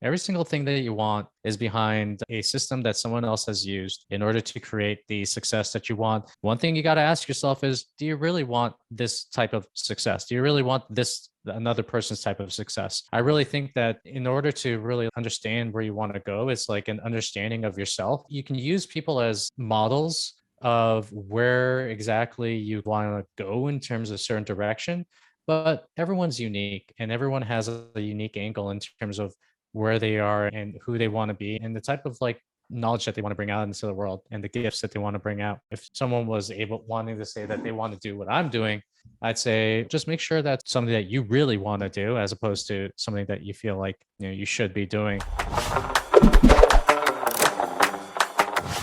Every single thing that you want is behind a system that someone else has used in order to create the success that you want. One thing you got to ask yourself is, do you really want this type of success? Do you really want this another person's type of success? I really think that in order to really understand where you want to go, it's like an understanding of yourself. You can use people as models of where exactly you want to go in terms of certain direction, but everyone's unique and everyone has a unique angle in terms of where they are and who they want to be and the type of like knowledge that they want to bring out into the world and the gifts that they want to bring out. If someone was able wanting to say that they want to do what I'm doing, I'd say just make sure that's something that you really want to do as opposed to something that you feel like you should be doing.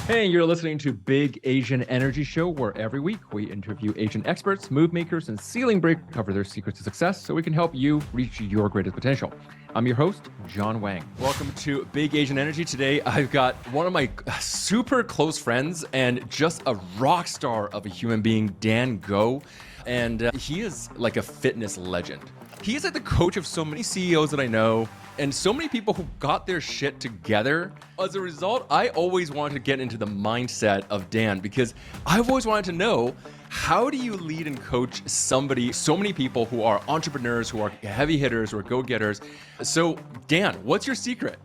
Hey, you're listening to Big Asian Energy Show, where every week we interview Asian experts, move makers, and ceiling breakers, cover their secrets to success so we can help you reach your greatest potential. I'm your host, John Wang. Welcome to Big Asian Energy. Today, I've got one of my super close friends and just a rock star of a human being, Dan Go. And he is like a fitness legend. He is like the coach of so many CEOs that I know and so many people who got their shit together. As a result, I always wanted to get into the mindset of Dan because I've always wanted to know, how do you lead and coach so many people who are entrepreneurs, who are heavy hitters, who are go-getters? So Dan, what's your secret?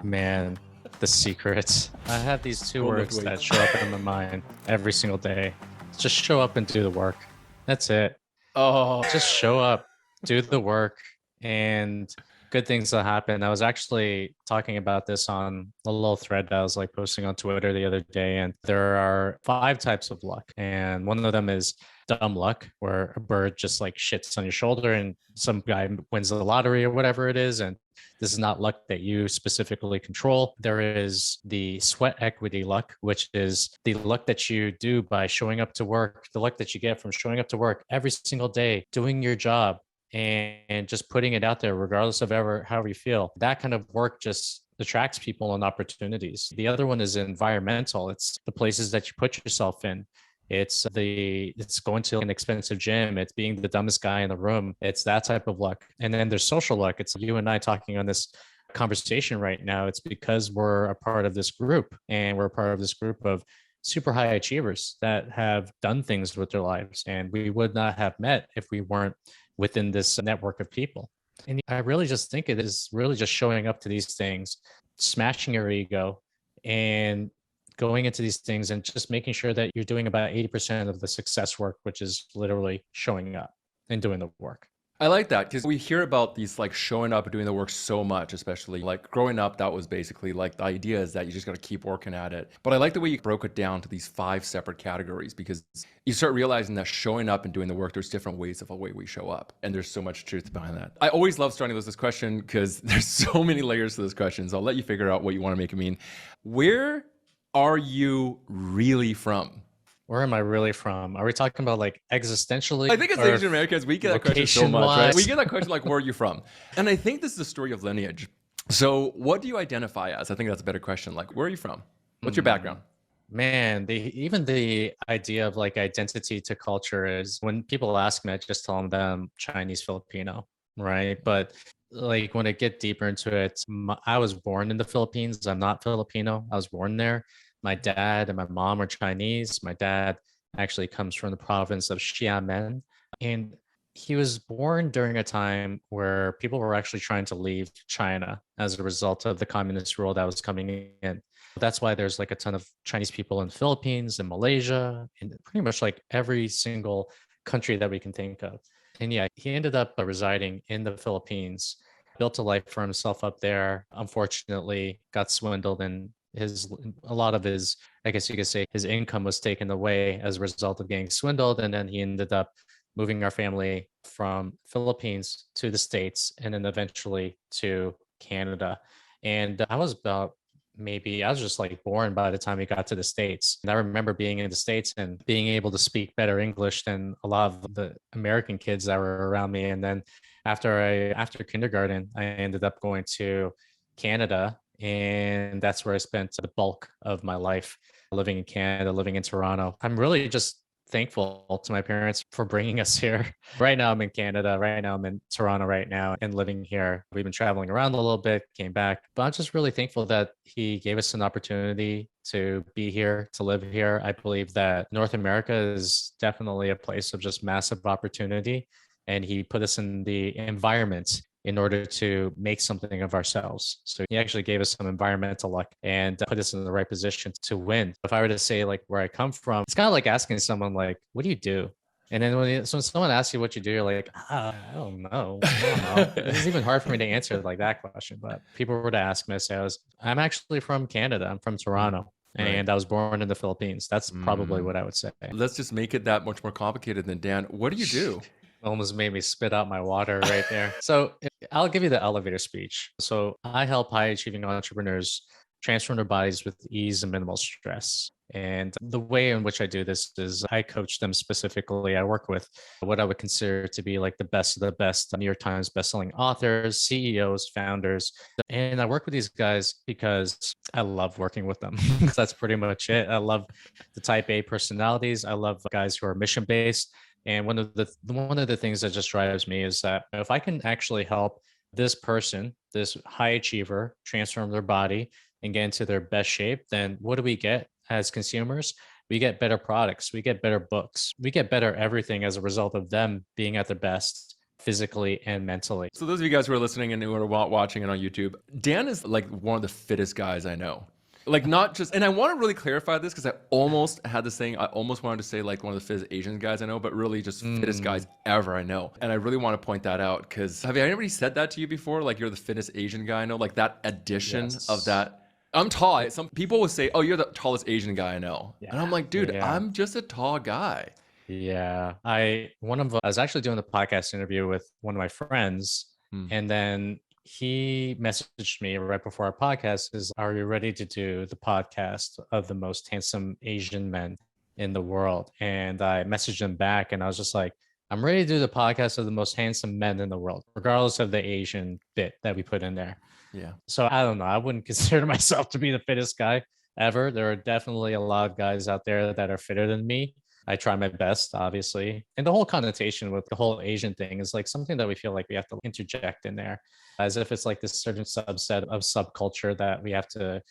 Man, the secrets. I have these two words that show up in my mind every single day. Just show up and do the work. That's it. Oh, Just show up, do the work, and good things will happen. I was actually talking about this on a little thread that I was like posting on Twitter the other day, and there are 5 types of luck. And one of them is dumb luck, where a bird just like shits on your shoulder and some guy wins the lottery or whatever it is. And this is not luck that you specifically control. There is the sweat equity luck, which is the luck that you do by showing up to work, the luck that you get from showing up to work every single day, doing your job, and just putting it out there regardless of however you feel. That kind of work just attracts people and opportunities. The other one is environmental. It's the places that you put yourself in. It's going to an expensive gym. It's being the dumbest guy in the room. It's that type of luck. And then there's social luck. It's you and I talking on this conversation right now. It's because we're a part of this group, and we're a part of this group of super high achievers that have done things with their lives, and we would not have met if we weren't within this network of people. And I really just think it is really just showing up to these things, smashing your ego, and going into these things and just making sure that you're doing about 80% of the success work, which is literally showing up and doing the work. I like that because we hear about these like showing up and doing the work so much, especially like growing up. That was basically like the idea is that you just got to keep working at it. But I like the way you broke it down to these 5 separate categories, because you start realizing that showing up and doing the work, there's different ways of a way we show up. And there's so much truth behind that. I always love starting with this question because there's so many layers to this question. So I'll let you figure out what you want to make it mean. Where are you really from? Where am I really from? Are we talking about like existentially? I think as Asian Americans, we get that question so much, right? We get that question like, where are you from? And I think this is the story of lineage. So what do you identify as? I think that's a better question. Like, where are you from? What's your background? Man, even the idea of like identity to culture is, when people ask me, I just tell them Chinese Filipino, right? But like when I get deeper into it, I was born in the Philippines. I'm not Filipino. I was born there. My dad and my mom are Chinese. My dad actually comes from the province of Xiamen. And he was born during a time where people were actually trying to leave China as a result of the communist rule that was coming in. That's why there's like a ton of Chinese people in the Philippines and Malaysia and pretty much like every single country that we can think of. And yeah, he ended up residing in the Philippines, built a life for himself up there. Unfortunately, got swindled, and a lot of his, I guess you could say, his income was taken away as a result of getting swindled. And then he ended up moving our family from Philippines to the States, and then eventually to Canada. And I was just like born by the time he got to the States. And I remember being in the States and being able to speak better English than a lot of the American kids that were around me. And then after kindergarten, I ended up going to Canada, and that's where I spent the bulk of my life, living in Canada, living in Toronto. I'm really just thankful to my parents for bringing us here. Right now, I'm in Canada. Right now, I'm in Toronto right now and living here. We've been traveling around a little bit, came back, but I'm just really thankful that he gave us an opportunity to be here, to live here. I believe that North America is definitely a place of just massive opportunity. And he put us in the environment in order to make something of ourselves. So he actually gave us some environmental luck and put us in the right position to win. If I were to say like where I come from, it's kind of like asking someone like, what do you do? And then so when someone asks you what you do, you're like, I don't know. I don't know. It's even hard for me to answer like that question. But people were to ask me, I say I'm actually from Canada. I'm from Toronto. Right. And I was born in the Philippines. That's probably what I would say. Let's just make it that much more complicated than Dan. What do you do? Almost made me spit out my water right there. So I'll give you the elevator speech. So I help high achieving entrepreneurs transform their bodies with ease and minimal stress. And the way in which I do this is I coach them specifically. I work with what I would consider to be like the best of the best New York Times bestselling authors, CEOs, founders. And I work with these guys because I love working with them. That's pretty much it. I love the type A personalities. I love guys who are mission based. And one of the things that just drives me is that if I can actually help this person, this high achiever, transform their body and get into their best shape, then what do we get as consumers? We get better products, we get better books, we get better everything as a result of them being at their best physically and mentally. So those of you guys who are listening and who are watching it on YouTube, Dan is like one of the fittest guys I know. Like not just, and I want to really clarify this because I almost had this thing. I almost wanted to say like one of the fittest Asian guys I know, but really just fittest guys ever I know. And I really want to point that out because have anybody said that to you before? Like you're the fittest Asian guy I know, like that addition of that. I'm tall. Some people will say, oh, you're the tallest Asian guy I know. Yeah. And I'm like, dude, I'm just a tall guy. Yeah. I was actually doing a podcast interview with one of my friends and then he messaged me right before our podcast is, are you ready to do the podcast of the most handsome Asian men in the world? And I messaged him back and I was just like, I'm ready to do the podcast of the most handsome men in the world, regardless of the Asian bit that we put in there. Yeah. So I don't know. I wouldn't consider myself to be the fittest guy ever. There are definitely a lot of guys out there that are fitter than me. I try my best, obviously. And the whole connotation with the whole Asian thing is like something that we feel like we have to interject in there as if it's like this certain subset of subculture that we have to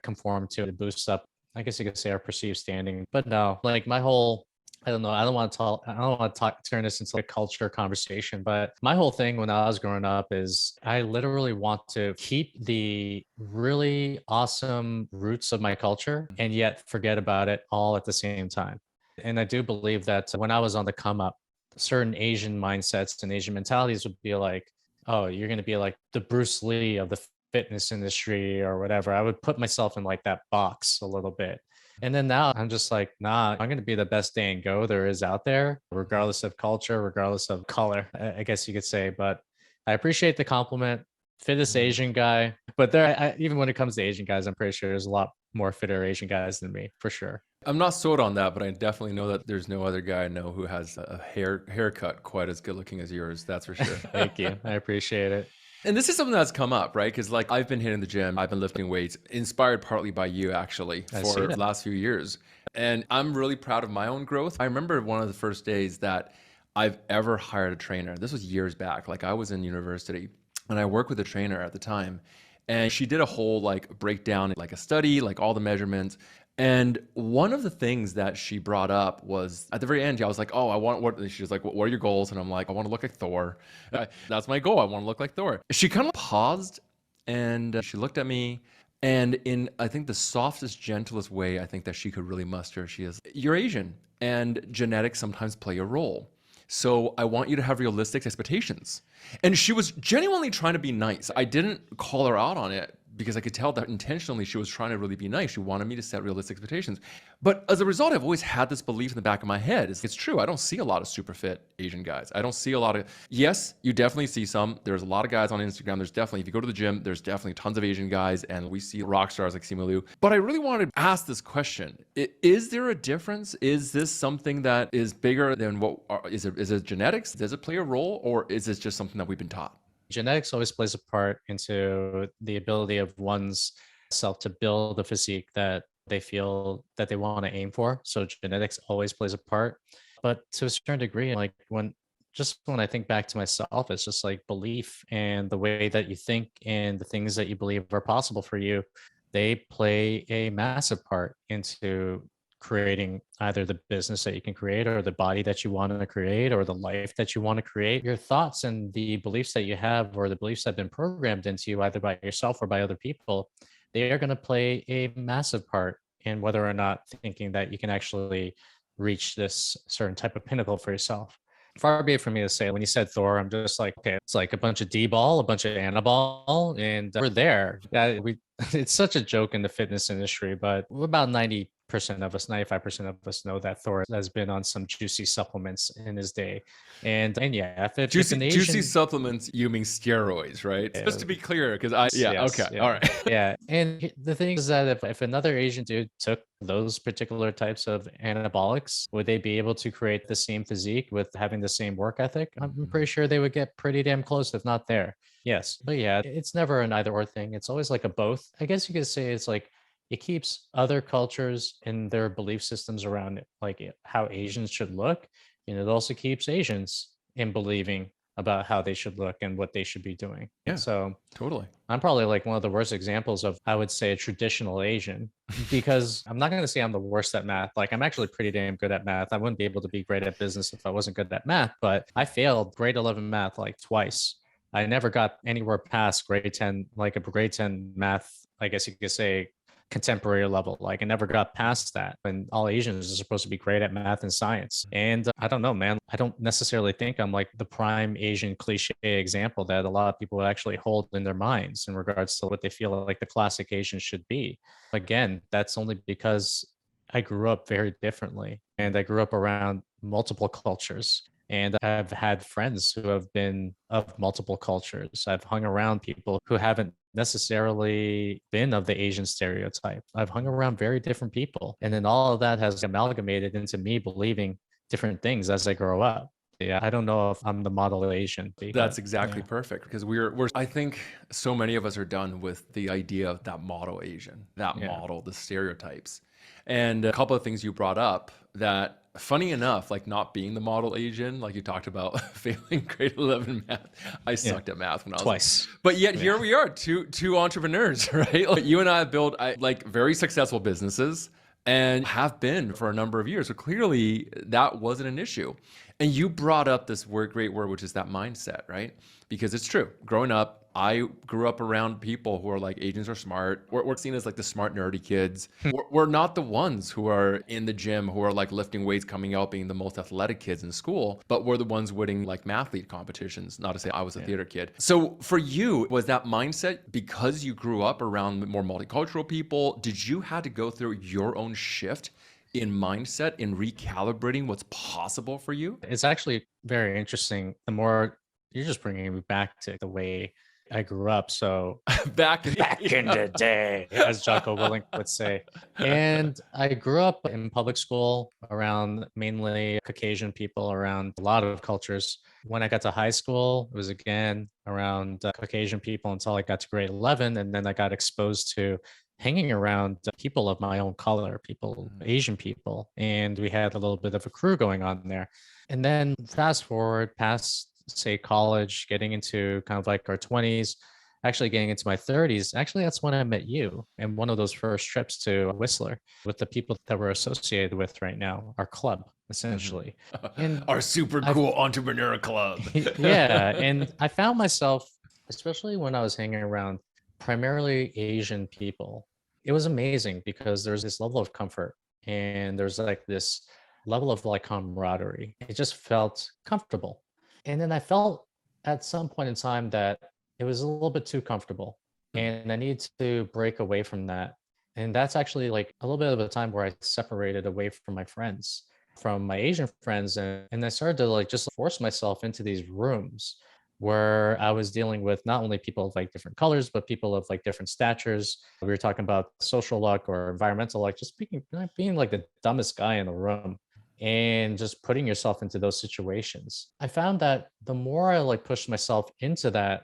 conform to boost up, I guess you could say, our perceived standing. But no, like my whole I don't know. I don't want to turn this into a culture conversation, but my whole thing when I was growing up is I literally want to keep the really awesome roots of my culture and yet forget about it all at the same time. And I do believe that when I was on the come up, certain Asian mindsets and Asian mentalities would be like, oh, you're going to be like the Bruce Lee of the fitness industry or whatever. I would put myself in like that box a little bit. And then now I'm just like, nah, I'm going to be the best Dan Go there is out there, regardless of culture, regardless of color, I guess you could say. But I appreciate the compliment. Fittest Asian guy. But even when it comes to Asian guys, I'm pretty sure there's a lot more fitter Asian guys than me, for sure. I'm not sold on that, but I definitely know that there's no other guy I know who has a haircut quite as good looking as yours. That's for sure. Thank you. I appreciate it. And this is something that's come up, right? Because like I've been hitting the gym, I've been lifting weights, inspired partly by you actually for the last few years. And I'm really proud of my own growth. I remember one of the first days that I've ever hired a trainer. This was years back. Like I was in university and I worked with a trainer at the time. And she did a whole like breakdown, like a study, like all the measurements. And one of the things that she brought up was at the very end, I was like, oh, I want what? She was like, what are your goals? And I'm like, I want to look like Thor. That's my goal. I want to look like Thor. She kind of paused and she looked at me. And in, I think, the softest, gentlest way I think that she could really muster, she is, you're Asian and genetics sometimes play a role. So I want you to have realistic expectations. And she was genuinely trying to be nice. I didn't call her out on it because I could tell that intentionally she was trying to really be nice. She wanted me to set realistic expectations. But as a result, I've always had this belief in the back of my head. It's true. I don't see a lot of super fit Asian guys. I don't see a lot of, yes, you definitely see some. There's a lot of guys on Instagram. There's definitely, if you go to the gym, there's definitely tons of Asian guys and we see rock stars like Simu Liu. But I really wanted to ask this question. Is there a difference? Is this something that is bigger than what, is it genetics? Does it play a role or is this just something that we've been taught? Genetics always plays a part into the ability of one's self to build a physique that they feel that they want to aim for. So genetics always plays a part. But to a certain degree, like when I think back to myself, it's just like belief and the way that you think and the things that you believe are possible for you, they play a massive part into creating either the business that you can create or the body that you want to create or the life that you want to create. Your thoughts and the beliefs that you have or the beliefs that have been programmed into you either by yourself or by other people, they are going to play a massive part in whether or not thinking that you can actually reach this certain type of pinnacle for yourself. Far be it from me to say, when you said Thor, I'm just like, okay, it's like a bunch of D ball, a bunch of Annaball, and we're there. Yeah, it's such a joke in the fitness industry, but about 90% of us, 95% of us know that Thor has been on some juicy supplements in his day. And yeah, if an Juicy Asian, supplements, you mean steroids, right? Just to be clear, because yes, okay, yeah, all right. yeah. And the thing is that if another Asian dude took those particular types of anabolics, would they be able to create the same physique with having the same work ethic? I'm pretty sure they would get pretty damn close, if not there. Yes, but yeah, it's never an either or thing. It's always like a both. I guess you could say it's like it keeps other cultures and their belief systems around it, like how Asians should look, and it also keeps Asians in believing about how they should look and what they should be doing. Yeah, So totally. I'm probably like one of the worst examples of, I would say, a traditional Asian, because I'm not going to say I'm the worst at math. Like, I'm actually pretty damn good at math. I wouldn't be able to be great at business if I wasn't good at math, but I failed grade 11 math like twice. I never got anywhere past grade 10, like a grade 10 math, I guess you could say, contemporary level. Like, I never got past that. And all Asians are supposed to be great at math and science. And I don't know, man. I don't necessarily think I'm like the prime Asian cliche example that a lot of people would actually hold in their minds in regards to what they feel like the classic Asian should be. Again, that's only because I grew up very differently and I grew up around multiple cultures. And I've had friends who have been of multiple cultures. I've hung around people who haven't necessarily been of the Asian stereotype. I've hung around very different people. And then all of that has amalgamated into me believing different things as I grow up. Yeah, I don't know if I'm the model Asian. That's But exactly yeah, perfect, because I think so many of us are done with the idea of that model Asian, that yeah, model, the stereotypes. And a couple of things you brought up that, funny enough, like not being the model Asian, like you talked about failing grade 11 math. I yeah, sucked at math when I was twice. but yet Yeah, here we are, two entrepreneurs, right? Like you and I have built like very successful businesses and have been for a number of years. So clearly that wasn't an issue. And you brought up this great word, which is that mindset, right? Because it's true. Growing up, I grew up around people who are like, Asians are smart. We're seen as like the smart, nerdy kids. We're not the ones who are in the gym, who are like lifting weights, coming out, being the most athletic kids in school, but we're the ones winning like mathlete competitions. Not to say I was a theater kid. So for you, was that mindset because you grew up around more multicultural people? Did you had to go through your own shift in mindset, in recalibrating what's possible for you? it's actually very interesting. The more you're just bringing me back to the way I grew up. So Back in back in the day, as Jocko Willink would say. And I grew up in public school around mainly Caucasian people, around a lot of cultures. When I got to high school, it was again around Caucasian people until I got to grade 11. And then I got exposed to hanging around people of my own color, people, Asian people. And we had a little bit of a crew going on there. And then fast forward past, say, college, getting into kind of like our 20s, actually getting into my 30s. Actually, that's when I met you and one of those first trips to Whistler with the people that we're associated with right now, our club, essentially. And Our super I, cool entrepreneur club. yeah, and I found myself, especially when I was hanging around primarily Asian people, it was amazing because there's this level of comfort and there's like this level of like camaraderie. It just felt comfortable. And then I felt at some point in time that it was a little bit too comfortable and I need to break away from that. And that's actually like a little bit of a time where I separated away from my friends, from my Asian friends, and I started to like just force myself into these rooms where I was dealing with not only people of like different colors, but people of like different statures. We were talking about social luck or environmental luck, just being like the dumbest guy in the room and just putting yourself into those situations. I found that the more I like pushed myself into that,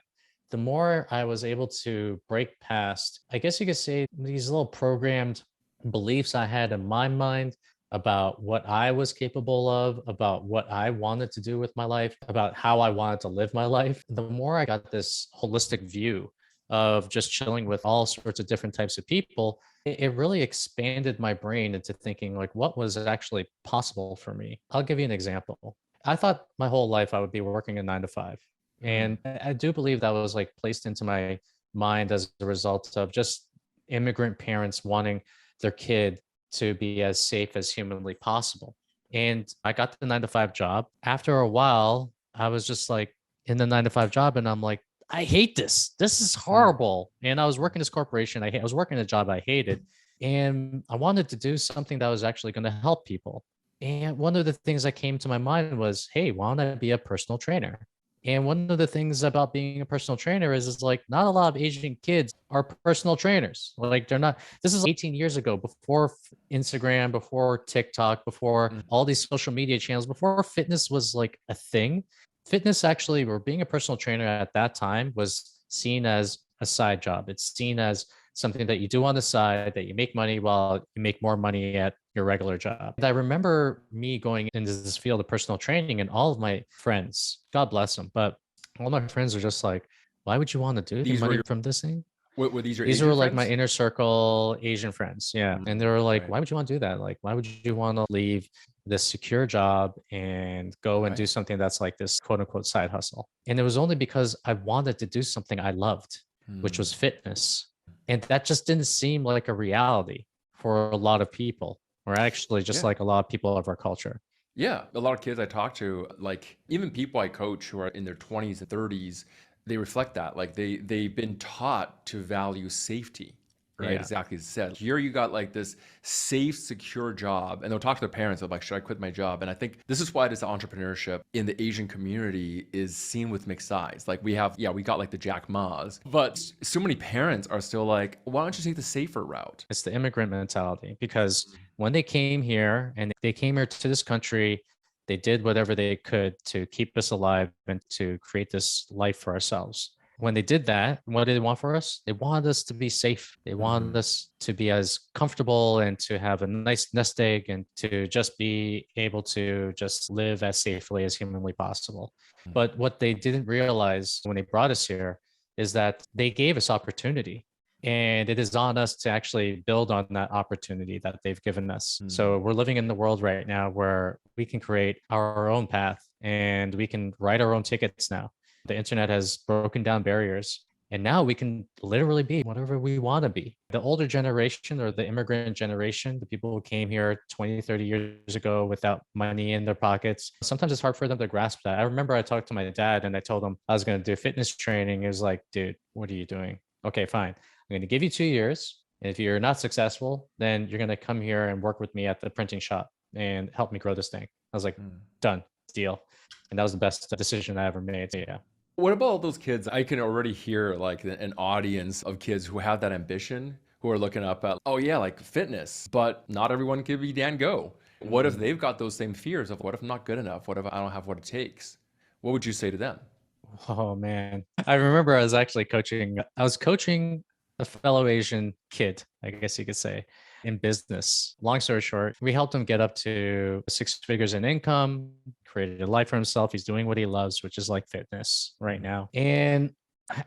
the more I was able to break past, I guess you could say, these little programmed beliefs I had in my mind about what I was capable of, about what I wanted to do with my life, about how I wanted to live my life, the more I got this holistic view of just chilling with all sorts of different types of people, it really expanded my brain into thinking like what was actually possible for me. I'll give you an example. I thought my whole life I would be working a 9 to 5. Mm. And I do believe that was like placed into my mind as a result of just immigrant parents wanting their kid to be as safe as humanly possible. And I got the 9 to 5 job. After a while, I was just like in the 9 to 5 job, and I'm like, I hate this. This is Mm. horrible. And I was working this corporation. I was working a job I hated, and I wanted to do something that was actually going to help people. And one of the things that came to my mind was, hey, why don't I be a personal trainer? And one of the things about being a personal trainer is like not a lot of Asian kids are personal trainers. Like they're not. This is 18 years ago, before Instagram, before TikTok, before Mm. all these social media channels, before fitness was like a thing. Fitness actually, or being a personal trainer at that time, was seen as a side job. It's seen as something that you do on the side that you make money while you make more money at your regular job. And I remember me going into this field of personal training, and all of my friends, God bless them, but all my friends are just like, why would you want to do the These were money your, from this thing? were these your These Asian were like my friends? inner circle Asian friends. Yeah. And they were like, Right. why would you want to do that? Like, why would you want to leave this secure job and go and Right. do something that's like this quote unquote side hustle? And it was only because I wanted to do something I loved, which Mm. was fitness. And that just didn't seem like a reality for a lot of people, or actually just Yeah. like a lot of people of our culture. Yeah, a lot of kids I talk to, like even people I coach who are in their 20s and 30s, they reflect that. Like they've been taught to value safety, right? Yeah. Exactly as you said. Here you got like this safe, secure job, and they'll talk to their parents of like, should I quit my job? And I think this is why this entrepreneurship in the Asian community is seen with mixed eyes. Like we have, yeah, we got like the Jack Ma's, but so many parents are still like, why don't you take the safer route? It's the immigrant mentality, because when they came here and they came here to this country, they did whatever they could to keep us alive and to create this life for ourselves. When they did that, what did they want for us? They wanted us to be safe. They wanted Mm-hmm. us to be as comfortable and to have a nice nest egg and to just be able to just live as safely as humanly possible. But what they didn't realize when they brought us here is that they gave us opportunity, and it is on us to actually build on that opportunity that they've given us. So we're living in the world right now where we can create our own path and we can write our own tickets now. The internet has broken down barriers, and now we can literally be whatever we want to be. The older generation, or the immigrant generation, the people who came here 20, 30 years ago without money in their pockets, sometimes it's hard for them to grasp that. I remember I talked to my dad and I told him I was going to do fitness training. He was like, dude, what are you doing? Okay, fine. I'm going to give you 2 years. And if you're not successful, then you're going to come here and work with me at the printing shop and help me grow this thing. I was like, done, deal. And that was the best decision I ever made. So, yeah. What about all those kids? I can already hear like an audience of kids who have that ambition, who are looking up at, oh yeah, like fitness, but not everyone can be Dan Go. What if they've got those same fears of what if I'm not good enough? What if I don't have what it takes? What would you say to them? Oh man. I remember I was coaching a fellow Asian kid, I guess you could say, in business. Long story short, we helped him get up to 6 figures in income, created a life for himself. He's doing what he loves, which is like fitness right now. And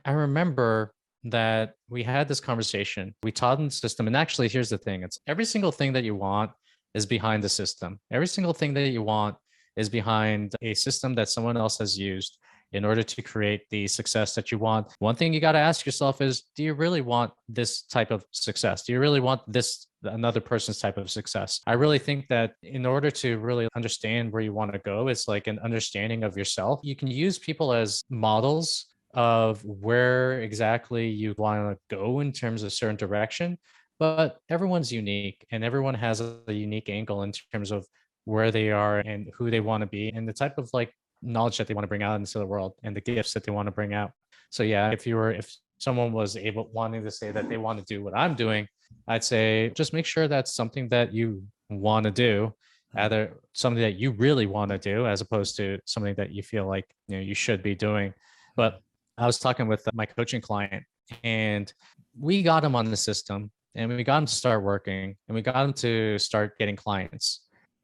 I remember that we had this conversation. We taught him the system. And actually, here's the thing: it's every single thing that you want is behind the system. Every single thing that you want is behind a system that someone else has used in order to create the success that you want. One thing you got to ask yourself is, do you really want this type of success? Do you really want this another person's type of success? I really think that in order to really understand where you want to go, it's like an understanding of yourself. You can use people as models of where exactly you want to go in terms of certain direction, but everyone's unique and everyone has a unique angle in terms of where they are and who they want to be and the type of like knowledge that they want to bring out into the world and the gifts that they want to bring out. So yeah, if someone was able wanting to say that they want to do what I'm doing, I'd say just make sure that's something that you want to do, either something that you really want to do as opposed to something that you feel like you should be doing. But I was talking with my coaching client, and we got him on the system, and we got him to start working, and we got him to start getting clients.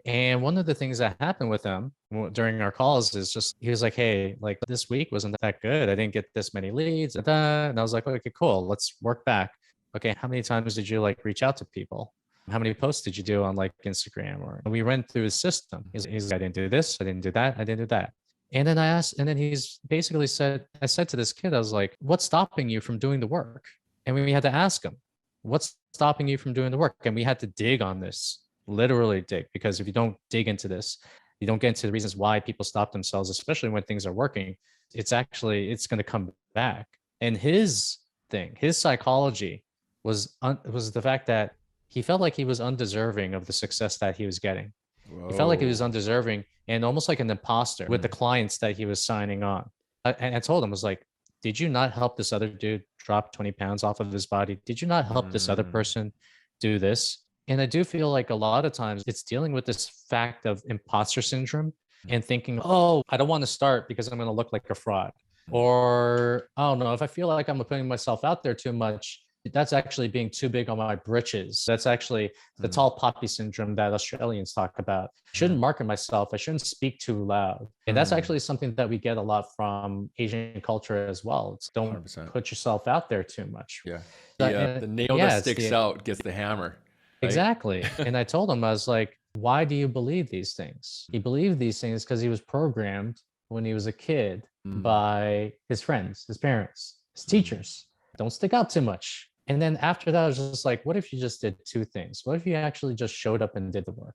And one of the things that happened with him during our calls is just he was like, "Hey, like this week wasn't that good. I didn't get this many leads." And I was like, "Okay, cool. Let's work back. Okay, how many times did you like reach out to people? How many posts did you do on like Instagram?" Or we went through his system. He's like, "I didn't do this. I didn't do that. I didn't do that." And then I asked, and then he's basically said, I said to this kid, I was like, "What's stopping you from doing the work?" And we had to ask him, "What's stopping you from doing the work?" And we had to dig on this, literally dig, because if you don't dig into this, you don't get into the reasons why people stop themselves, especially when things are working. It's going to come back. And his thing, his psychology was the fact that he felt like he was undeserving of the success that he was getting. Whoa. He felt like he was undeserving and almost like an imposter with the clients that he was signing on. And I told him, I was like, "Did you not help this other dude drop 20 pounds off of his body? Did you not help this other person do this?" And I do feel like a lot of times it's dealing with this fact of imposter syndrome and thinking, "Oh, I don't want to start because I'm going to look like a fraud." Or, "I don't know, if I feel like I'm putting myself out there too much, that's actually being too big on my britches." That's actually the tall poppy syndrome that Australians talk about. I shouldn't market myself. I shouldn't speak too loud. And that's actually something that we get a lot from Asian culture as well. It's don't 100%. put yourself out there too much. Yeah. And The nail yeah, that it's sticks out gets the hammer. Right? exactly. And I told him, I was like, "Why do you believe these things?" He believed these things because he was programmed when he was a kid by his friends, his parents, his teachers. Don't stick out too much. And then after that, I was just like, what if you just did two things? What if you actually just showed up and did the work?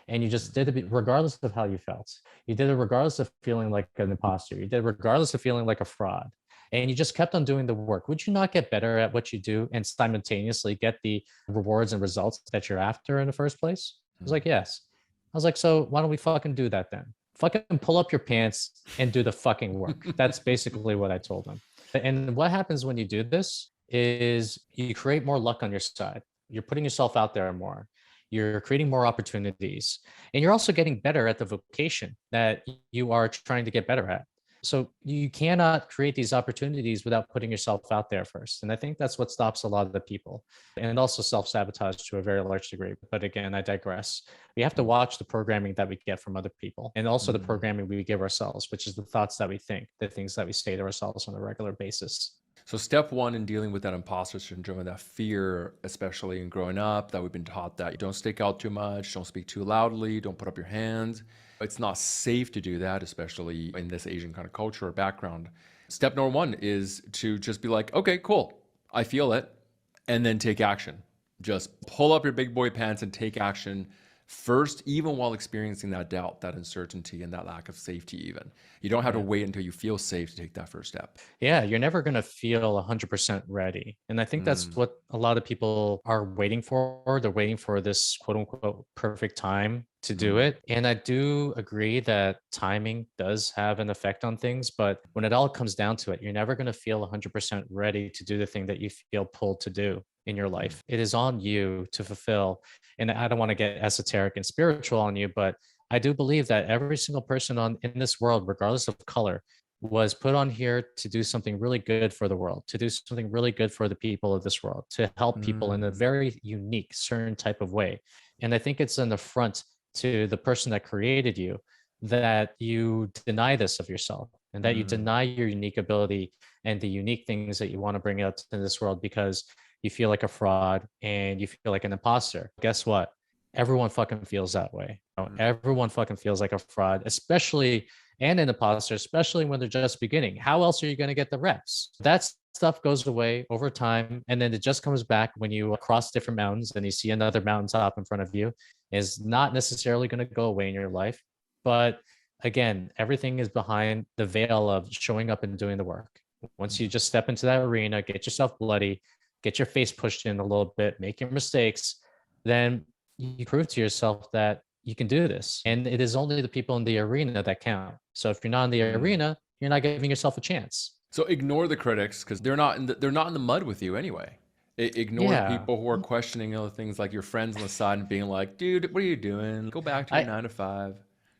And you just did it regardless of how you felt. You did it regardless of feeling like an imposter. You did it regardless of feeling like a fraud. And you just kept on doing the work. Would you not get better at what you do and simultaneously get the rewards and results that you're after in the first place? I was like, yes. I was like, so why don't we fucking do that then? Fucking pull up your pants and do the fucking work. That's basically what I told him. And what happens when you do this is you create more luck on your side. You're putting yourself out there more. You're creating more opportunities. And you're also getting better at the vocation that you are trying to get better at. So you cannot create these opportunities without putting yourself out there first. And I think that's what stops a lot of the people, and also self-sabotage to a very large degree. But again, I digress. We have to watch the programming that we get from other people, and also the programming we give ourselves, which is the thoughts that we think, the things that we say to ourselves on a regular basis. So step one in dealing with that imposter syndrome and that fear, especially in growing up, that we've been taught that you don't stick out too much, don't speak too loudly, don't put up your hands. It's not safe to do that, especially in this Asian kind of culture or background. Step number one is to just be like, okay, cool, I feel it, and then take action. Just pull up your big boy pants and take action first, even while experiencing that doubt, that uncertainty, and that lack of safety even. You don't have to wait until you feel safe to take that first step. Yeah, you're never going to feel 100% ready. And I think that's what a lot of people are waiting for. They're waiting for this quote unquote perfect time to do it. And I do agree that timing does have an effect on things. But when it all comes down to it, you're never going to feel 100% ready to do the thing that you feel pulled to do in your life. It is on you to fulfill. And I don't want to get esoteric and spiritual on you, but I do believe that every single person in this world, regardless of color, was put on here to do something really good for the world, to do something really good for the people of this world, to help people in a very unique, certain type of way. And I think it's an affront to the person that created you that you deny this of yourself, and that you deny your unique ability and the unique things that you want to bring out to this world because you feel like a fraud and you feel like an imposter. Guess what? Everyone fucking feels that way. Everyone fucking feels like a fraud, especially and an imposter, especially when they're just beginning. How else are you going to get the reps? That stuff goes away over time, and then it just comes back when you cross different mountains and you see another mountaintop in front of you. Is not necessarily going to go away in your life, but again, everything is behind the veil of showing up and doing the work. Once you just step into that arena, get yourself bloody, get your face pushed in a little bit, make your mistakes, then you prove to yourself that you can do this. And it is only the people in the arena that count. So if you're not in the arena, you're not giving yourself a chance. So ignore the critics because they're not in the mud with you anyway. Ignore the people who are questioning other things, like your friends on the side and being like, dude, what are you doing? Go back to your 9 to 5.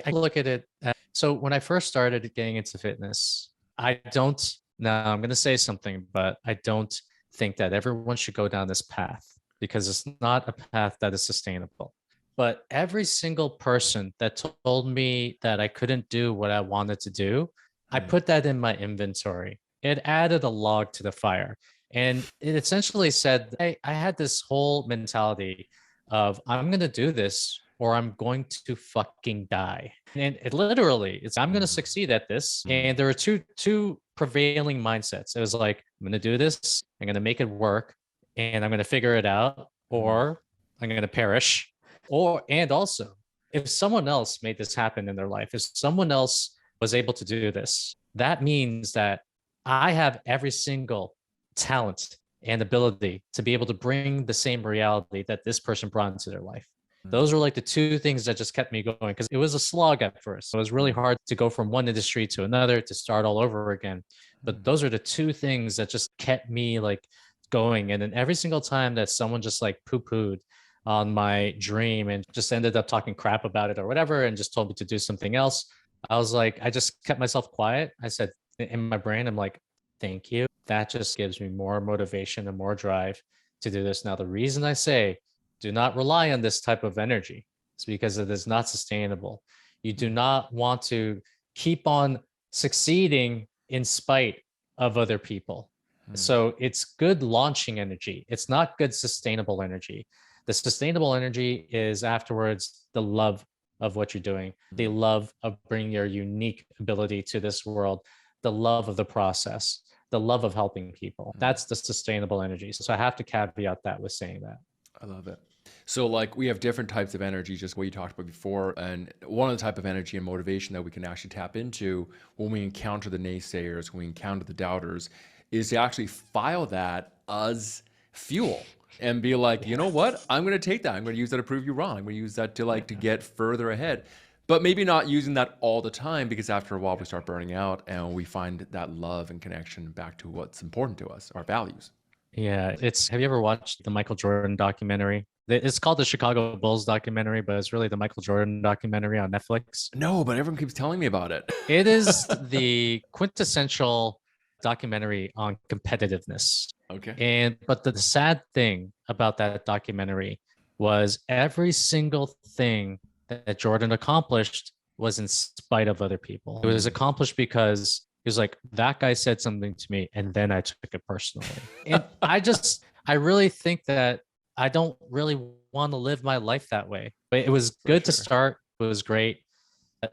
I look at it. So when I first started getting into fitness, now I'm going to say something, but I don't think that everyone should go down this path. because it's not a path that is sustainable. But every single person that told me that I couldn't do what I wanted to do, I Mm, put that in my inventory. It added a log to the fire. And it essentially said, I had this whole mentality of I'm going to do this or I'm going to fucking die. And it literally, it's I'm going to mm, succeed at this. mm, And there are two prevailing mindsets. It was like, I'm going to do this, I'm going to make it work, and I'm going to figure it out, mm, or I'm going to perish. Or, and also, if someone else made this happen in their life, if someone else was able to do this, that means that I have every single talent and ability to be able to bring the same reality that this person brought into their life. mm, Those were like the two things that just kept me going because it was a slog at first. It was really mm, hard to go from one industry to another to start all over again. But mm. those are the two things that just kept me like going. And then every single time that someone just like poo pooed on my dream and just ended up talking crap about it or whatever and just told me to do something else, I was like, I just kept myself quiet. I said in my brain, I'm like, thank you. That just gives me more motivation and more drive to do this. Now, the reason I say do not rely on this type of energy is because it is not sustainable. You do not want to keep on succeeding in spite of other people. Mm, So it's good launching energy. It's not good sustainable energy. The sustainable energy is afterwards the love of what you're doing, the mm, love of bringing your unique ability to this world, the love of the process, the love of helping people. mm. That's the sustainable energy. So I have to caveat that with saying that. I love it. So like we have different types of energy, just what you talked about before. And one of the type of energy and motivation that we can actually tap into when we encounter the naysayers, when we encounter the doubters, is to actually file that as fuel and be like, you Yeah. know what? I'm going to take that. I'm going to use that to prove you wrong. I'm going to use that to like to get further ahead. But maybe not using that all the time because after a while we start burning out and we find that love and connection back to what's important to us, our values. Yeah, it's have you ever watched the Michael Jordan documentary? It's called the Chicago Bulls documentary, but it's really the Michael Jordan documentary on Netflix. No, but everyone keeps telling me about it. It is the quintessential documentary on competitiveness. Okay. And but the sad thing about that documentary was every single thing that Jordan accomplished was in spite of other people. It was Mm. accomplished because he was like, that guy said something to me, and then I took it personally. And I really think that I don't really want to live my life that way. But it was For good to sure. start. It was great.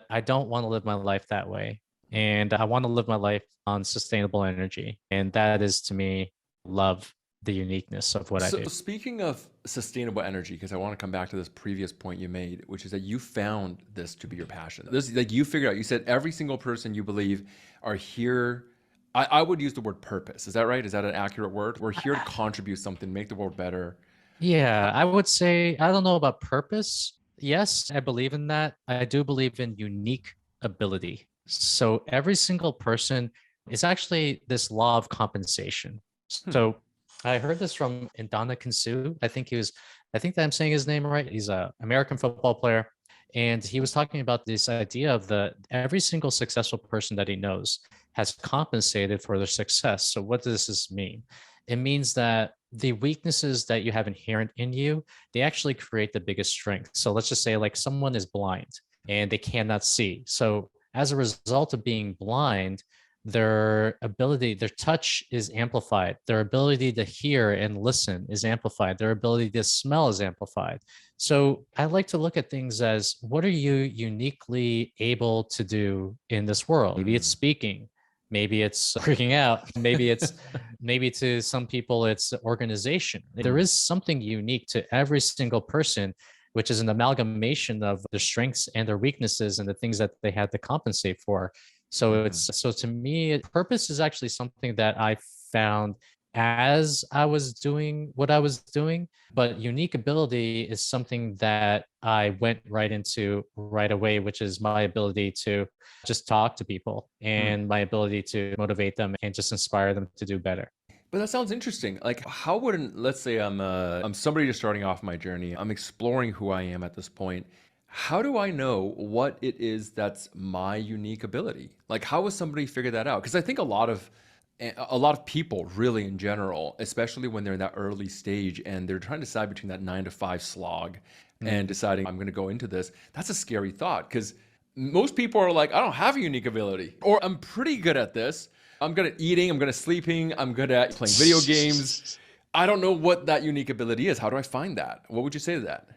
I don't want to live my life that way. And I want to live my life on sustainable energy. And that is to me, love the uniqueness of what I So do. speaking of sustainable energy, because I want to come back to this previous point you made, which is that you found this to be your passion. This like you figured out, you said every single person you believe are here. I would use the word purpose. Is that right? Is that an accurate word? We're here to contribute something, make the world better. Yeah, I would say, I don't know about purpose. Yes, I believe in that. I do believe in unique ability. So every single person is actually this law of compensation. Hmm. So I heard this from Indana Kinsu. I think that I'm saying his name right. He's an American football player. And he was talking about this idea of the every single successful person that he knows has compensated for their success. So what does this mean? It means that the weaknesses that you have inherent in you, they actually create the biggest strength. So let's just say like someone is blind and they cannot see. So as a result of being blind, their ability, their touch is amplified. Their ability to hear and listen is amplified. Their ability to smell is amplified. So I like to look at things as what are you uniquely able to do in this world? Maybe it's Mm. speaking, maybe it's freaking out, maybe to some people it's organization. There Mm. is something unique to every single person, which is an amalgamation of their strengths and their weaknesses and the things that they had to compensate for. So Mhm. it's so to me, purpose is actually something that I found as I was doing what I was doing, but unique ability is something that I went right into right away, which is my ability to just talk to people Mm. and my ability to motivate them and just inspire them to do better. But that sounds interesting. Like, how would let's say I'm somebody just starting off my journey. I'm exploring who I am at this point. How do I know what it is that's my unique ability? Like, how would somebody figure that out? Because I think a lot of a lot of people really in general, especially when they're in that early stage and they're trying to decide between that 9 to 5 slog and Mm. deciding I'm going to go into this, that's a scary thought because most people are like, I don't have a unique ability, or I'm pretty good at this. I'm good at eating, I'm good at sleeping, I'm good at playing video games. I don't know what that unique ability is. How do I find that? What would you say to that?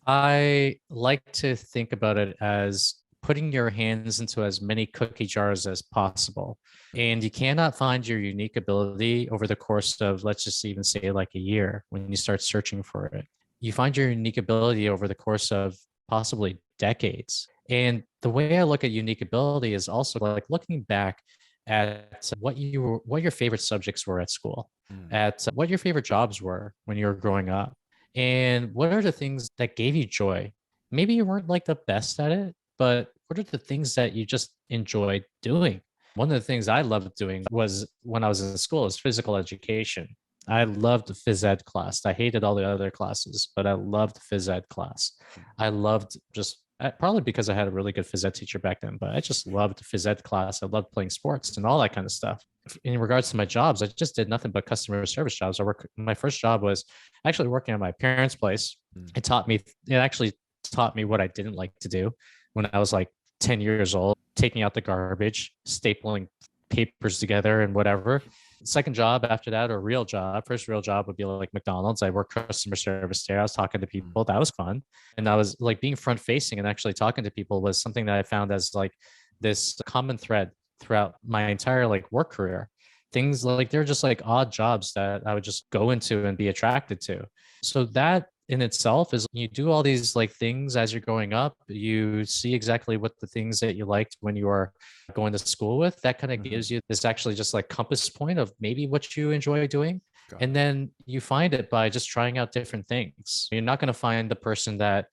I like to think about it as putting your hands into as many cookie jars as possible. And you cannot find your unique ability over the course of, let's just even say, like a year when you start searching for it. You find your unique ability over the course of possibly decades. And the way I look at unique ability is also like looking back at what your favorite subjects were at school, Mm. at what your favorite jobs were when you were growing up, and what are the things that gave you joy? Maybe you weren't like the best at it, but what are the things that you just enjoyed doing? One of the things I loved doing was when I was in school is physical education. I loved phys ed class. I hated all the other classes, but I loved phys ed class. I loved just probably because I had a really good phys ed teacher back then, but I just loved phys ed class. I loved playing sports and all that kind of stuff. In regards to my jobs, I just did nothing but customer service jobs. My first job was actually working at my parents' place. Mm. It actually taught me what I didn't like to do when I was like 10 years old, taking out the garbage, stapling papers together and whatever. Second job after that, or real job, first real job would be like McDonald's. I worked customer service there. I was talking to Mm. people. That was fun. And I was like being front facing and actually talking to people was something that I found as like this common thread throughout my entire like work career. Things like they're just like odd jobs that I would just go into and be attracted to. So that in itself is you do all these like things as you're growing up. You see exactly what the things that you liked when you were going to school with. That kind of Mhm. gives you this actually just like compass point of maybe what you enjoy doing. Got And it. then you find it by just trying out different things. You're not going to find the person that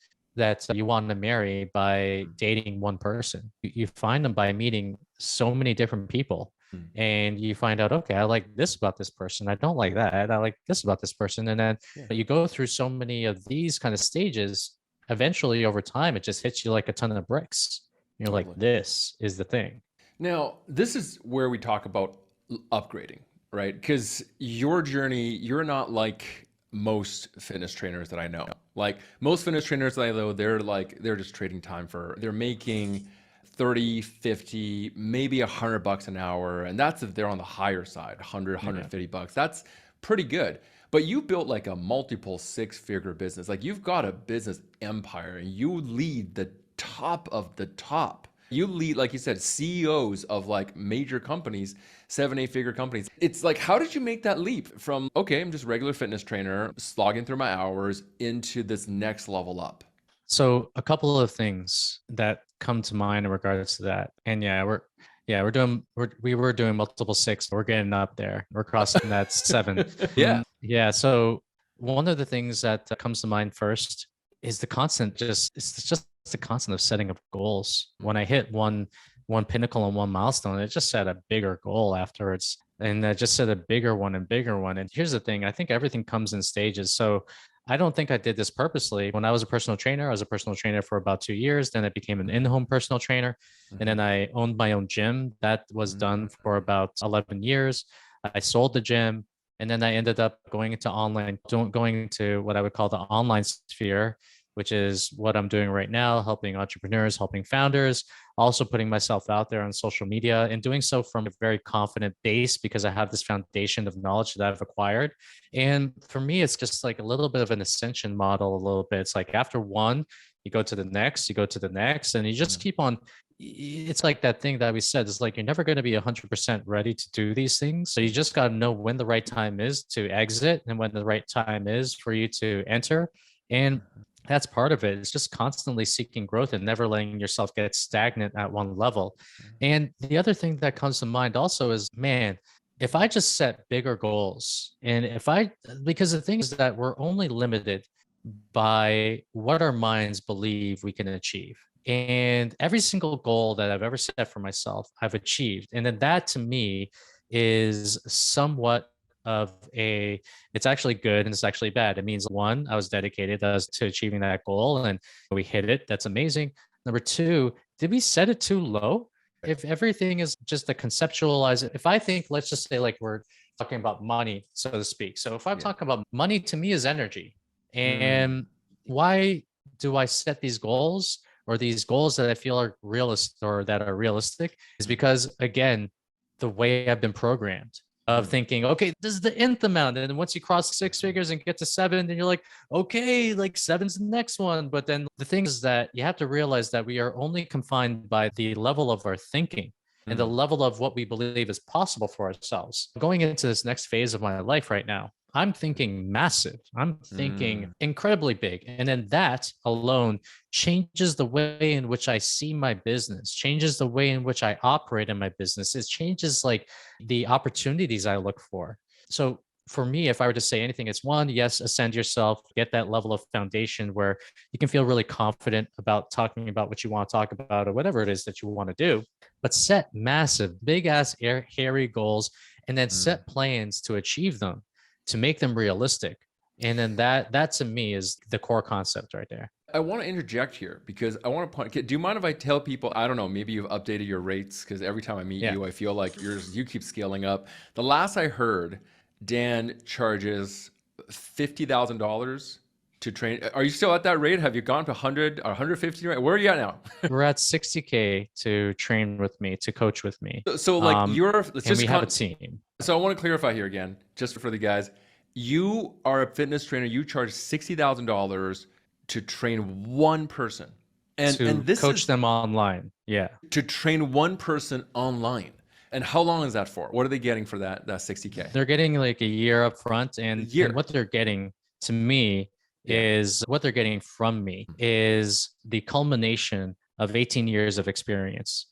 you want to marry by Mm. dating one person. You find them by meeting so many different people, Mm. and you find out, okay, I like this about this person, I don't like that, I like this about this person. And then Yeah, you go through so many of these kind of stages. Eventually over time it just hits you like a ton of bricks. You're like, totally. this is the thing. Now, this is where we talk about upgrading, right? Because your journey, you're not like most fitness trainers that I know. Like most fitness trainers that I know, they're just trading time they're making 30, 50, maybe $100 an hour. And that's if they're on the higher side, 100, Yeah. $150. That's pretty good. But you built like a multiple six-figure business. Like you've got a business empire and you lead the top of the top. You lead, like you said, CEOs of like major companies, 7, 8 figure companies. It's like, how did you make that leap from, okay, I'm just a regular fitness trainer, slogging through my hours into this next level up? So a couple of things that come to mind in regards to that. And we were doing multiple six. We're getting up there. We're crossing that seven. Yeah. Yeah. So one of the things that comes to mind first is it's just the constant of setting up goals. When I hit one pinnacle and one milestone, it just set a bigger goal afterwards. And I just set a bigger one and bigger one. And here's the thing, I think everything comes in stages. So I don't think I did this purposely. When I was a personal trainer, I was a personal trainer for about 2 years. Then I became an in-home personal trainer. And Mhm. then I owned my own gym. That was done Mhm. for about 11 years. I sold the gym. And then I ended up going into what I would call the online sphere, which is what I'm doing right now, helping entrepreneurs, helping founders, also putting myself out there on social media and doing so from a very confident base because I have this foundation of knowledge that I've acquired. And for me, it's just like a little bit of an ascension model, a little bit. It's like after one, you go to the next, you go to the next, and you just Mhm. keep on. It's like that thing that we said. It's like you're never going to be 100% ready to do these things. So you just got to know when the right time is to exit and when the right time is for you to enter. And that's part of it. It's just constantly seeking growth and never letting yourself get stagnant at one level. And the other thing that comes to mind also is, man, if I just set bigger goals and because the thing is that we're only limited by what our minds believe we can achieve. And every single goal that I've ever set for myself, I've achieved. And then that to me is somewhat of a, it's actually good and it's actually bad. It means one, I was dedicated as to achieving that goal and we hit it. That's amazing. Number two, did we set it too low? If everything is just a conceptualize, if I think, let's just say like we're talking about money, so to speak. So if I'm Yeah. talking about money, to me is energy. Mm, And why do I set these goals or these goals that I feel are realist or that are realistic is mm, because again, the way I've been programmed of mm, thinking, okay, this is the nth amount. And then once you cross six figures and get to seven, then you're like, okay, like seven's the next one. But then the thing is that you have to realize that we are only confined by the level of our thinking and the mm, level of what we believe is possible for ourselves. Going into this next phase of my life right now, I'm thinking massive. I'm thinking mm, incredibly big. And then that alone changes the way in which I see my business, changes the way in which I operate in my business. It changes like the opportunities I look for. So for me, if I were to say anything, it's one, yes, ascend yourself, get that level of foundation where you can feel really confident about talking about what you want to talk about or whatever it is that you want to do, but set massive, big ass, hairy goals and then mm. set plans to achieve them, to make them realistic. And then that to me is the core concept right there. I want to interject here because I want to point. Do you mind if I tell people? I don't know. Maybe you've updated your rates because every time I meet Yeah. you, I feel like you keep scaling up. The last I heard, Dan charges $50,000 to train. Are you still at that rate? Have you gone to 100 or 150? Right? Where are you at now? We're at 60K to train with me, to coach with me. So like let's And just we have a team. so I want to clarify here again, just for the guys. You are a fitness trainer. You charge $60,000 to train one person, and To this coach is them online. Yeah. to train one person online. And how long is that for? What are they getting for that 60K? They're getting like a year up front A and year. what they're getting to me Yeah. is what they're getting from me is the culmination of 18 years of experience.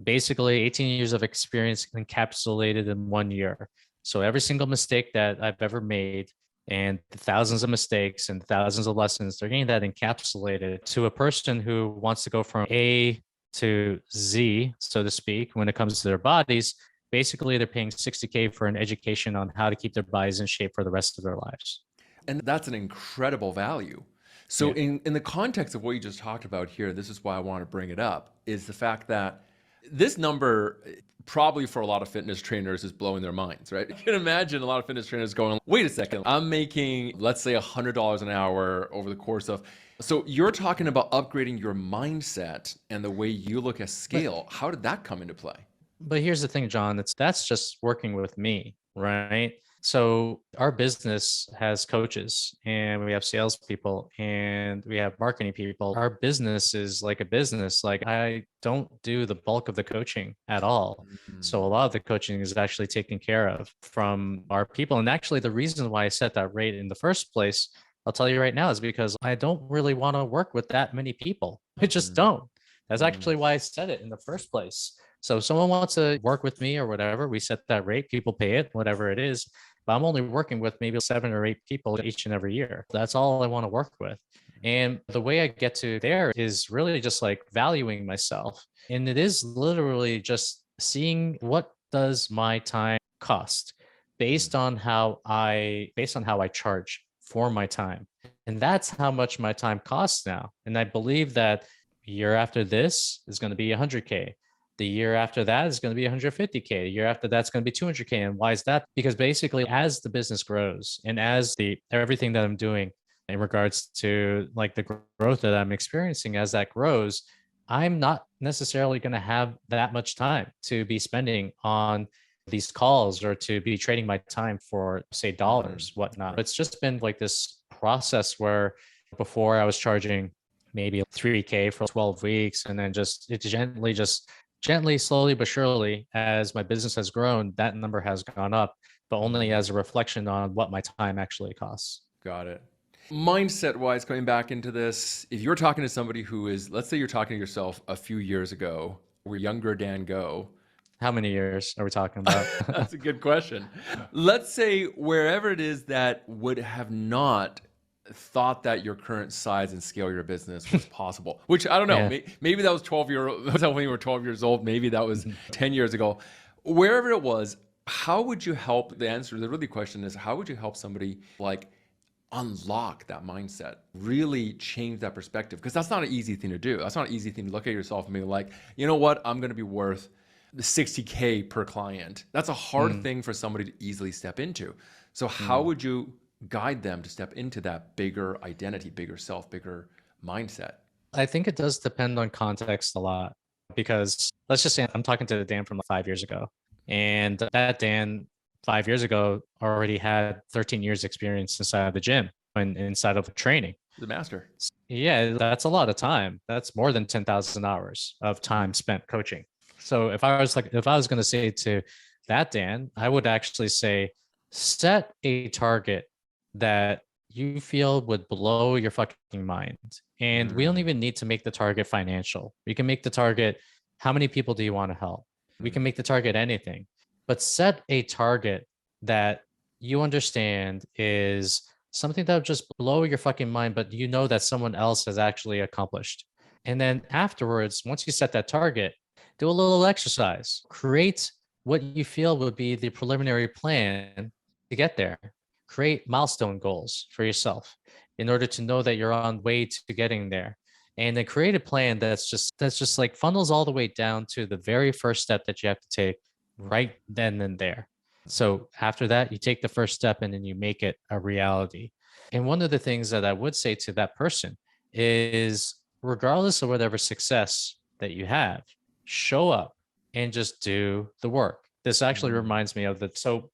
Basically 18 years of experience encapsulated in 1 year. So every single mistake that I've ever made and the thousands of mistakes and thousands of lessons, they're getting that encapsulated to a person who wants to go from A to Z, so to speak, when it comes to their bodies. Basically, they're paying 60K for an education on how to keep their bodies in shape for the rest of their lives. And that's an incredible value. So Yeah. in the context of what you just talked about here, this is why I want to bring it up, is the fact that this number probably for a lot of fitness trainers is blowing their minds, right? You can imagine a lot of fitness trainers going, wait a second, I'm making, let's say $100 an hour over the course of, so you're talking about upgrading your mindset and the way you look at But scale. How did that come into play? but here's the thing, John, that's just working with me, right? So our business has coaches and we have salespeople and we have marketing people. Our business is like a business. Like I don't do the bulk of the coaching at all. Mm, So a lot of the coaching is actually taken care of from our people. And actually the reason why I set that rate in the first place, I'll tell you right now, is because I don't really want to work with that many people. I just mm, don't. That's mm, actually why I said it in the first place. So if someone wants to work with me or whatever, we set that rate, people pay it, whatever it is. But I'm only working with maybe 7 or 8 people each and every year. That's all I want to work with. And the way I get to there is really just like valuing myself. And it is literally just seeing what does my time cost mm, based on how I charge for my time. And that's how much my time costs now. And I believe that year after this is going to be 100K. The year after that is going to be 150K. The year after that's going to be 200K. And why is that? Because basically, as the business grows and as the everything that I'm doing in regards to like the growth that I'm experiencing as that grows, I'm not necessarily going to have that much time to be spending on these calls or to be trading my time for say mm. dollars, whatnot. It's just been like this process where before I was charging maybe 3K for 12 weeks and then just gently, slowly but surely, as my business has grown, that number has gone up, but only as a reflection on what my time actually costs. Got it. Mindset wise, coming back into this, if you're talking to somebody who is, let's say you're talking to yourself a few years ago, where younger Dan Go. How many years are we talking about? That's a good question. Let's say wherever it is that would have not thought that your current size and scale of your business was possible, which I don't know. Yeah. Maybe that was 12 year old, when you were 12 years old. Maybe that was 10 years ago. Wherever it was, how would you help? The answer, the really question is, how would you help somebody like unlock that mindset, really change that perspective. Because that's not an easy thing to do. That's not an easy thing to look at yourself and be like, you know what, I'm going to be worth the 60K per client. That's a hard thing for somebody to easily step into. So how would you guide them to step into that bigger identity, bigger self, bigger mindset? I think it does depend on context a lot, because let's just say I'm talking to Dan from like 5 years ago, and that Dan 5 years ago already had 13 years experience inside of the gym and inside of training. The master. Yeah, that's a lot of time. That's more than 10,000 hours of time spent coaching. So if I was going to say to that Dan, I would actually say, set a target that you feel would blow your fucking mind. And we don't even need to make the target financial. We can make the target, how many people do you want to help? We can make the target anything, but set a target that you understand is something that would just blow your fucking mind, but you know that someone else has actually accomplished. And then afterwards, once you set that target, do a little exercise, create what you feel would be the preliminary plan to get there. Create milestone goals for yourself in order to know that you're on way to getting there. And then create a plan that's just like funnels all the way down to the very first step that you have to take right then and there. So after that, you take the first step and then you make it a reality. And one of the things that I would say to that person is, regardless of whatever success that you have, show up and just do the work. This actually reminds me of that. So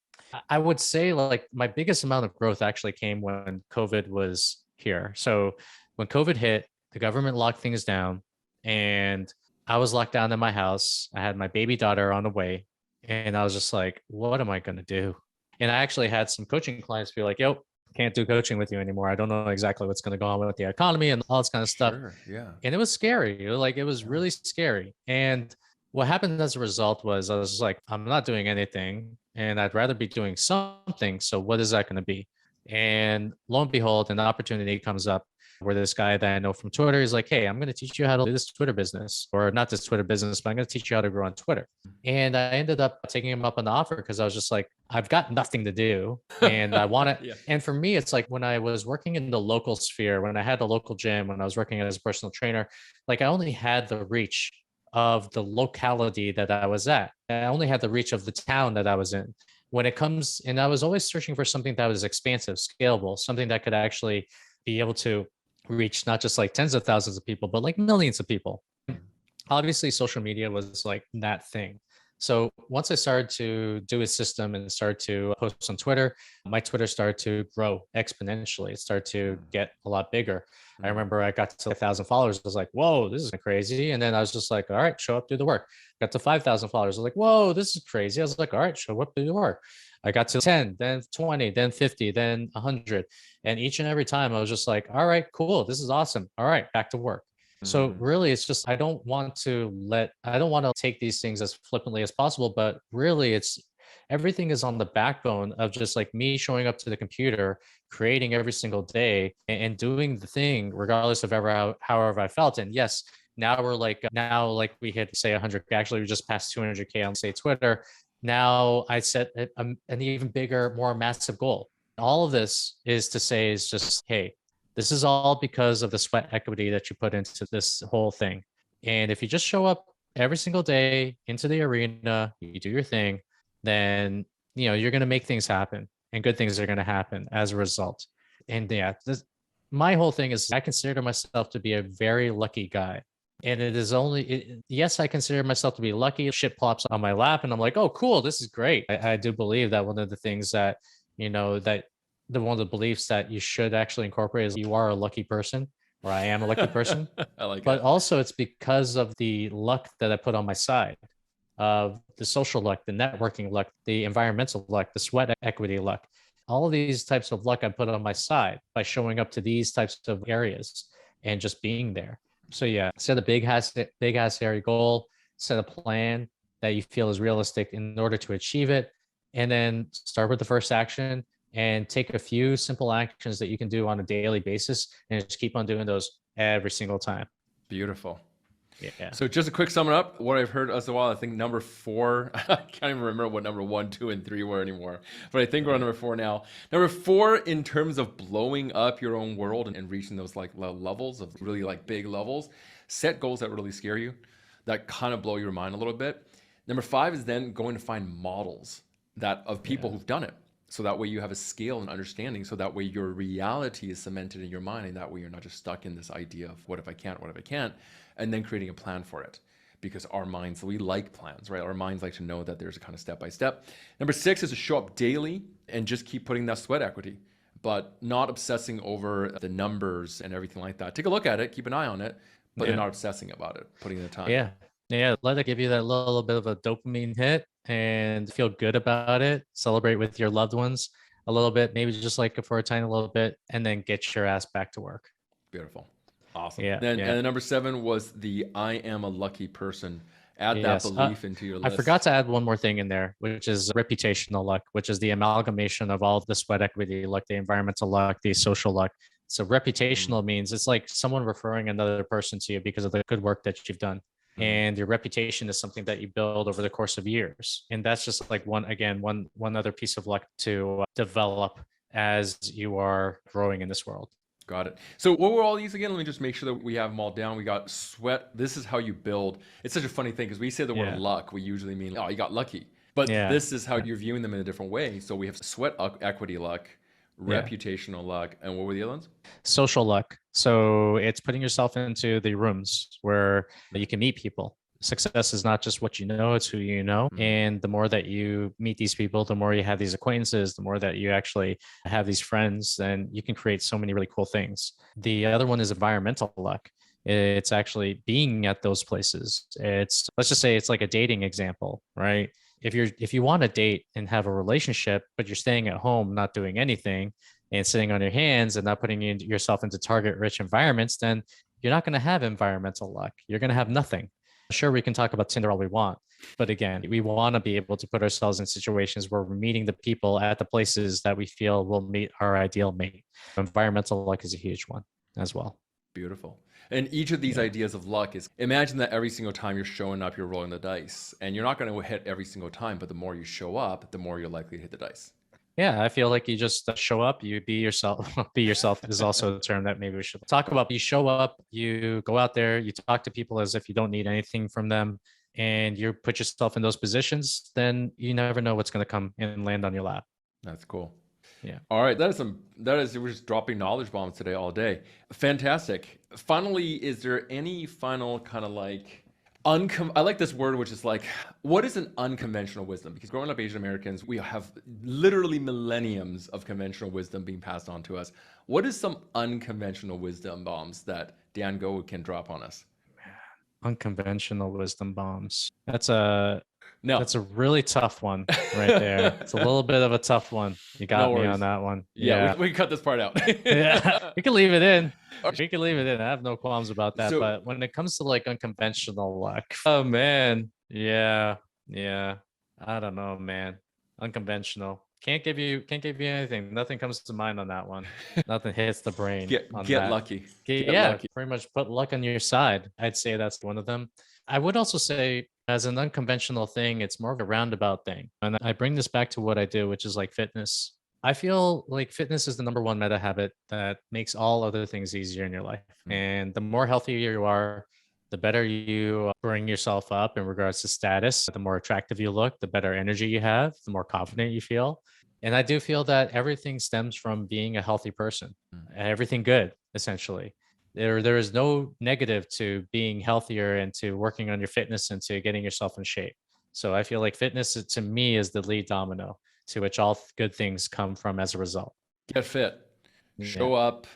I would say like my biggest amount of growth actually came when COVID was here. So when COVID hit, the government locked things down and I was locked down in my house. I had my baby daughter on the way and I was just like, what am I going to do? And I actually had some coaching clients be like, yo, can't do coaching with you anymore. I don't know exactly what's going to go on with the economy and all this kind of stuff. Sure, yeah. And it was scary. It was really scary. And what happened as a result was I was just like, I'm not doing anything and I'd rather be doing something. So what is that going to be? And lo and behold, an opportunity comes up where this guy that I know from Twitter is like, hey, I'm going to teach you how to do this Twitter business, or not this Twitter business, but I'm going to teach you how to grow on Twitter. And I ended up taking him up on the offer because I was just like, I've got nothing to do and I want to. Yeah. And for me, it's like when I was working in the local sphere, when I had the local gym, when I was working as a personal trainer, like I only had the reach of the locality that I was at. I only had the reach of the town that I was in. When it comes, and I was always searching for something that was expansive, scalable, something that could actually be able to reach not just like tens of thousands of people, but like millions of people. Obviously, social media was like that thing. So once I started to do a system and start to post on Twitter, my Twitter started to grow exponentially. It started to get a lot bigger. I remember I got to 1,000 followers. I was like, whoa, this is crazy. And then I was just like, all right, show up, do the work. Got to 5,000 followers. I was like, whoa, this is crazy. I was like, all right, show up, do the work. I got to 10, then 20, then 50, then 100. And each and every time I was just like, all right, cool. This is awesome. All right, back to work. So really, it's just I don't want to take these things as flippantly as possible, but really it's everything is on the backbone of just like me showing up to the computer, creating every single day and doing the thing regardless of however I felt. And yes, now we hit say 100. Actually, we just passed 200K on say Twitter. Now I set an even bigger, more massive goal. All of this is to say is just, hey, this is all because of the sweat equity that you put into this whole thing. And if you just show up every single day into the arena, you do your thing, then you're going to make things happen and good things are going to happen as a result. And yeah, my whole thing is I consider myself to be a very lucky guy. And it is yes, I consider myself to be lucky. Shit plops on my lap and I'm like, oh, cool. This is great. I do believe that one of the things that, one of the beliefs that you should actually incorporate is you are a lucky person, or I am a lucky person. I like but it. Also it's because of the luck that I put on my side, of the social luck, the networking luck, the environmental luck, the sweat equity luck. All of these types of luck I put on my side by showing up to these types of areas and just being there. So yeah, set a big ass hairy goal, set a plan that you feel is realistic in order to achieve it, and then start with the first action and take a few simple actions that you can do on a daily basis and just keep on doing those every single time. Beautiful. Yeah. So just a quick summing up, what I've heard as well, I think number 4, I can't even remember what number 1, 2, and 3 were anymore, but I think we're on number 4 now. Number 4, in terms of blowing up your own world and reaching those like levels of really like big levels, set goals that really scare you, that kind of blow your mind a little bit. Number 5 is then going to find models that of people who've done it. So that way you have a scale and understanding. So that way your reality is cemented in your mind. And that way you're not just stuck in this idea of what if I can't, what if I can't, and then creating a plan for it. Because our minds, we like plans, right? Our minds like to know that there's a kind of step by step. Number 6 is to show up daily and just keep putting that sweat equity, but not obsessing over the numbers and everything like that. Take a look at it, keep an eye on it, but then not obsessing about it, putting in the time. Yeah. Let it give you that little bit of a dopamine hit and feel good about it. Celebrate with your loved ones a little bit, maybe just like for a tiny little bit, and then get your ass back to work. Beautiful. Awesome. Yeah. And then number 7 was the I am a lucky person. Add that belief into your list. I forgot to add one more thing in there, which is reputational luck, which is the amalgamation of all the sweat equity luck, the environmental luck, the social luck. So reputational means it's like someone referring another person to you because of the good work that you've done. And your reputation is something that you build over the course of years. And that's just like one other piece of luck to develop as you are growing in this world. Got it. So what were all these again? Let me just make sure that we have them all down. We got sweat. This is how you build. It's such a funny thing because we say the word luck. We usually mean, oh, you got lucky. But this is how you're viewing them in a different way. So we have sweat equity luck, reputational luck, and what were the other ones? Social luck. So it's putting yourself into the rooms where you can meet people. Success is not just what you know, it's who you know. And the more that you meet these people, the more you have these acquaintances, the more that you actually have these friends, then you can create so many really cool things. The other one is environmental luck. It's actually being at those places. It's, let's just say it's like a dating example, right? If you want to date and have a relationship, but you're staying at home, not doing anything and sitting on your hands and not putting yourself into target rich environments, then you're not going to have environmental luck. You're going to have nothing. Sure, we can talk about Tinder all we want, but again, we want to be able to put ourselves in situations where we're meeting the people at the places that we feel will meet our ideal mate. Environmental luck is a huge one as well. Beautiful. And each of these ideas of luck is, imagine that every single time you're showing up, you're rolling the dice, and you're not going to hit every single time, but the more you show up, the more you're likely to hit the dice. Yeah, I feel like you just show up, you be yourself. Be yourself is also a term that maybe we should talk about. You show up, you go out there, you talk to people as if you don't need anything from them, and you put yourself in those positions, then you never know what's going to come and land on your lap. That's cool. Yeah. All right. We're just dropping knowledge bombs today all day. Fantastic. Finally, is there any final kind of like, I like this word, which is like, what is an unconventional wisdom? Because growing up Asian Americans, we have literally millenniums of conventional wisdom being passed on to us. What is some unconventional wisdom bombs that Dan Go can drop on us? Unconventional wisdom bombs. That's a really tough one right there. It's a little bit of a tough one. You got me on that one. Yeah. We can cut this part out. Yeah, we can leave it in. We can leave it in. I have no qualms about that. But when it comes to like unconventional luck, oh man, yeah. I don't know, man. Unconventional. Can't give you anything. Nothing comes to mind on that one. Nothing hits the brain. Get lucky. Get lucky. Pretty much put luck on your side. I'd say that's one of them. I would also say, as an unconventional thing, it's more of a roundabout thing. And I bring this back to what I do, which is like fitness. I feel like fitness is the number one meta habit that makes all other things easier in your life. And the more healthier you are, the better you bring yourself up in regards to status, the more attractive you look, the better energy you have, the more confident you feel. And I do feel that everything stems from being a healthy person, everything good, essentially. There is no negative to being healthier and to working on your fitness and to getting yourself in shape. So I feel like fitness to me is the lead domino to which all good things come from as a result. Get fit, show up,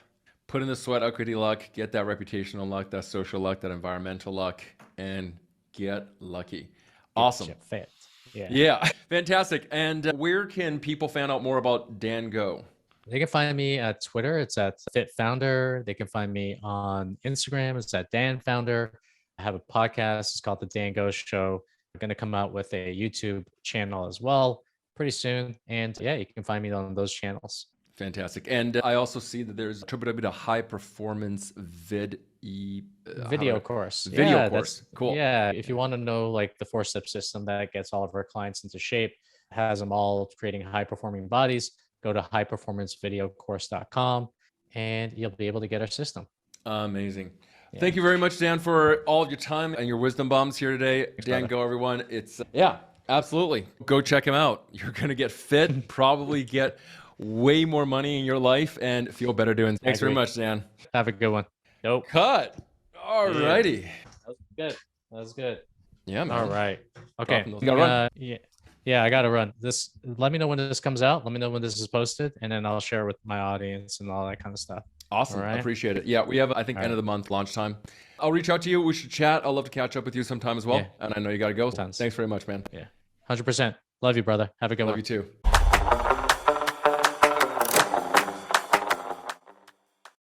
put in the sweat equity luck, get that reputational luck, that social luck, that environmental luck, and get lucky. Awesome. Get fit. Yeah. Fantastic. And where can people find out more about Dan Go? They can find me at Twitter. It's at Fit Founder. They can find me on Instagram. It's at Dan Founder. I have a podcast. It's called The Dan Go Show. I'm going to come out with a YouTube channel as well pretty soon. And yeah, you can find me on those channels. Fantastic. And I also see that there's attributed to high performance video course. Video course. Cool. Yeah. If you want to know like the 4-step system that gets all of our clients into shape, has them all creating high performing bodies, go to highperformancevideocourse.com and you'll be able to get our system. Amazing. Yeah. Thank you very much, Dan, for all of your time and your wisdom bombs here today. Thanks, Dan, brother. go everyone. It's yeah, absolutely. Go check him out. You're going to get fit, probably get way more money in your life and feel better doing it. Thanks very much, Dan. Have a good one. Nope. Cut. All righty. Yeah. That was good. That was good. Yeah, man. All right. Okay. You gotta run. Yeah, I gotta run. Let me know when this comes out. Let me know when this is posted, and then I'll share with my audience and all that kind of stuff. Awesome. Right. I appreciate it. Yeah, we have, I think, end of the month launch time. I'll reach out to you. We should chat. I'd love to catch up with you sometime as well. Yeah. And I know you got to go. Thanks very much, man. Yeah. 100%. Love you, brother. Have a good one. Love you too.